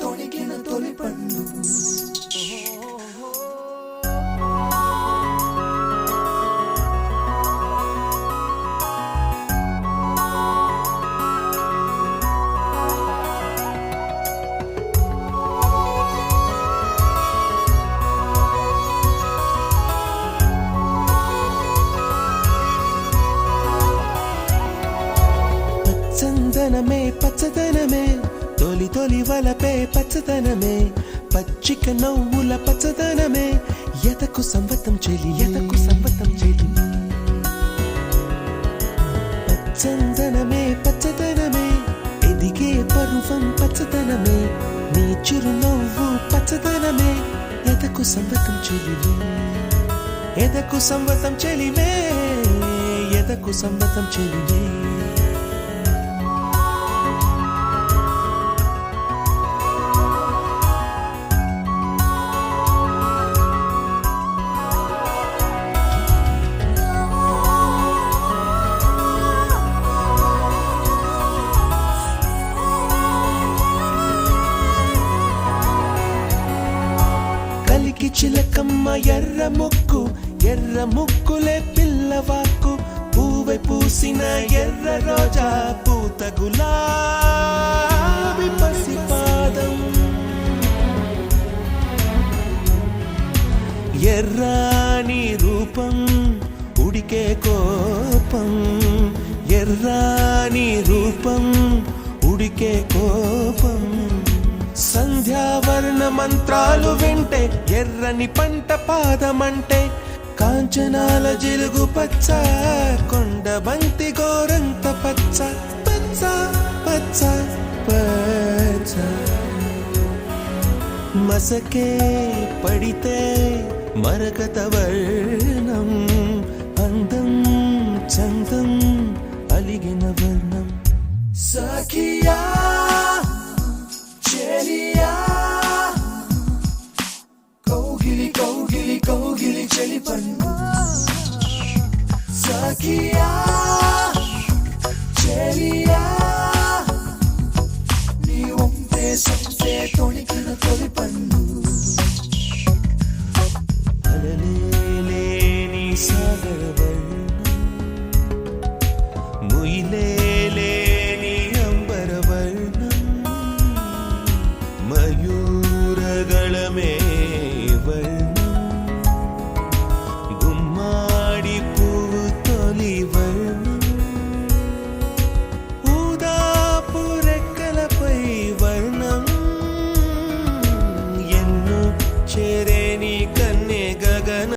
తొణికిన తొలి పండు చందనమే పచ్చదనమే తొలి తొలి వలపే పచ్చదనమే పచ్చిక నవ్వుల పచ్చదనమే ఎదకు సంవతం చెలి చందనమే పచ్చదనమే ఎదిగే పరువం పచ్చదనమే నీ చిరునవ్వు పచ్చదనమే ఎదకు సంవతం చెలివే ఎదకు సంవతం చెలివే ఎదకు సంవతం చెలివే కలికి చిలకమ్మ ఎర్ర ముక్కులే పిల్లవాకు పూవై పూసిన ఎర్ర రోజా పూత గులాబీ పసిపాదం ఎర్రాని రూపం ఉడికే కోపం ఎర్రాని రూపం ఉడికే కోపం సంధ్యావర్ణ మంత్రాలు వింటే ఎర్రని పంట పాదమంటే కాంచనాల జిలుగు పచ్చ కొండ బంతి గోరంత పచ్చ పచ్చ పచ్చ పచ్చ మసకే పడితే మరకత వర్ణం అందం చందం అలిగిన వర్ణం సఖియా కౌగిలి కౌగిలి కౌగిలి చెలి పండు సఖియా చెలియా నీ ఒంపే సంపే తొణి